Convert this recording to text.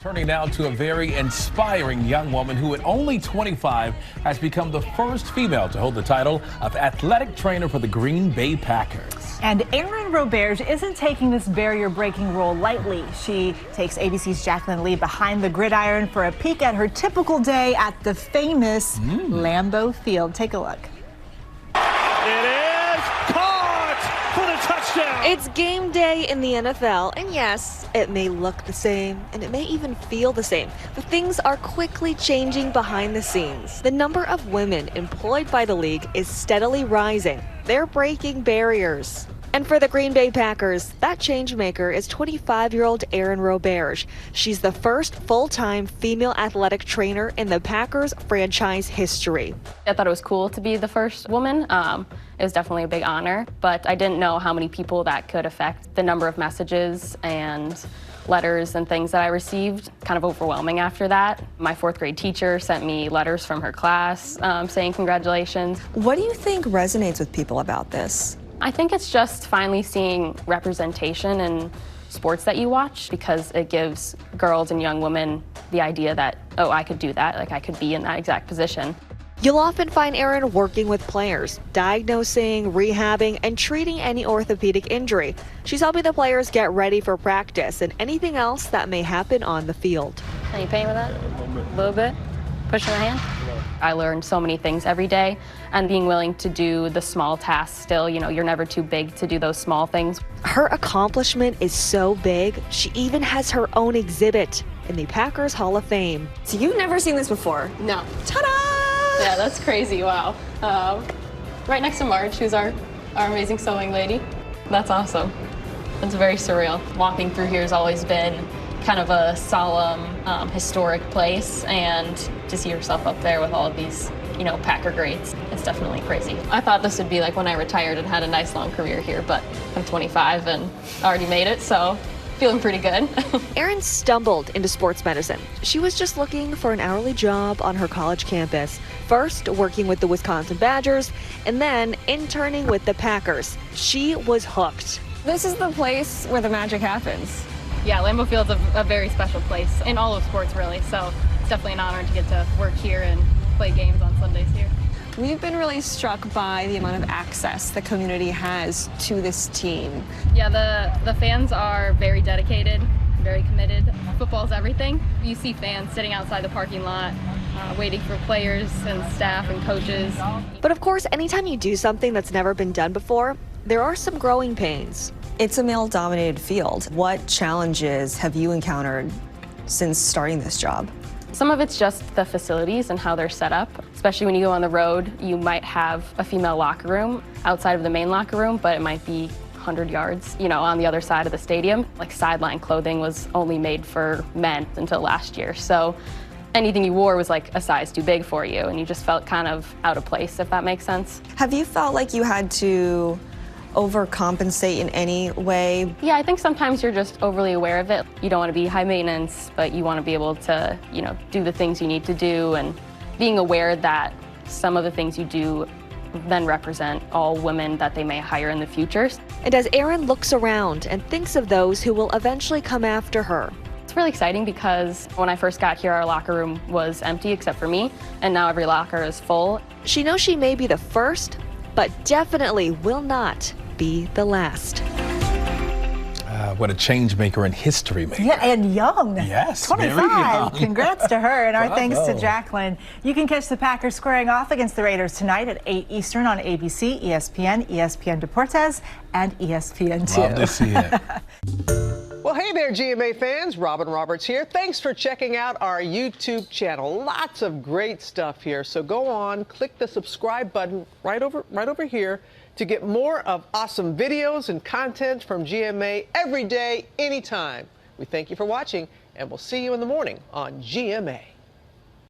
Turning now to a very inspiring young woman who at only 25 has become the first female to hold the title of athletic trainer for the Green Bay Packers. And Erin Roberge isn't taking this barrier-breaking role lightly. She takes ABC's Jacqueline Lee behind the gridiron for a peek at her typical day at the famous Lambeau Field. Take a look. It is caught for the touchdown. It's game day in the NFL, and yes, it may look the same, and it may even feel the same, but things are quickly changing behind the scenes. The number of women employed by the league is steadily rising. They're breaking barriers. And for the Green Bay Packers, that change maker is 25-year-old Erin Roberge. She's the first full-time female athletic trainer in the Packers franchise history. I thought it was cool to be the first woman. It was definitely a big honor, but I didn't know how many people that could affect. The number of messages and letters and things that I received, kind of overwhelming after that. My fourth grade teacher sent me letters from her class saying congratulations. What do you think resonates with people about this? I think it's just finally seeing representation in sports that you watch, because it gives girls and young women the idea that, oh, I could do that, like I could be in that exact position. You'll often find Erin working with players, diagnosing, rehabbing, and treating any orthopedic injury. She's helping the players get ready for practice and anything else that may happen on the field. Any pain with that? A little bit? Pushing the hand? I learned so many things every day, and being willing to do the small tasks still, you know, you're never too big to do those small things. Her accomplishment is so big, she even has her own exhibit in the Packers Hall of Fame. So you've never seen this before? No. Ta-da! Yeah, that's crazy, wow. Right next to Marge, who's our amazing sewing lady. That's awesome. It's very surreal. Walking through here has always been kind of a solemn, historic place, and to see yourself up there with all of these, you know, Packer greats, it's definitely crazy. I thought this would be like when I retired and had a nice long career here, but I'm 25 and already made it, so feeling pretty good. Erin stumbled into sports medicine. She was just looking for an hourly job on her college campus, first working with the Wisconsin Badgers, and then interning with the Packers. She was hooked. This is the place where the magic happens. Yeah, Lambeau Field's a very special place in all of sports, really, so it's definitely an honor to get to work here and play games on Sundays here. We've been really struck by the amount of access the community has to this team. Yeah, the fans are very dedicated, very committed. Football's everything. You see fans sitting outside the parking lot, waiting for players and staff and coaches. But of course, anytime you do something that's never been done before, there are some growing pains. It's a male-dominated field. What challenges have you encountered since starting this job? Some of it's just the facilities and how they're set up. Especially when you go on the road, you might have a female locker room outside of the main locker room, but it might be 100 yards, you know, on the other side of the stadium. Like sideline clothing was only made for men until last year. So anything you wore was like a size too big for you, and you just felt kind of out of place, if that makes sense. Have you felt like you had to overcompensate in any way? Yeah, I think sometimes you're just overly aware of it. You don't want to be high maintenance, but you want to be able to, you know, do the things you need to do, and being aware that some of the things you do then represent all women that they may hire in the future. And as Erin looks around and thinks of those who will eventually come after her, it's really exciting because when I first got here, our locker room was empty except for me, and now every locker is full. She knows she may be the first, but definitely will not be the last. What a change maker and history maker. Yeah, and young. Yes, 25. very young. Congrats to her, and our thanks to Bravo. Jacqueline. You can catch the Packers squaring off against the Raiders tonight at 8 Eastern on ABC, ESPN, ESPN Deportes, and ESPN2. Love to see it. Well, hey there, GMA fans. Erin Roberge here. Thanks for checking out our YouTube channel. Lots of great stuff here. So go on, click the subscribe button right over here to get more of awesome videos and content from GMA every day, anytime. We thank you for watching, and we'll see you in the morning on GMA.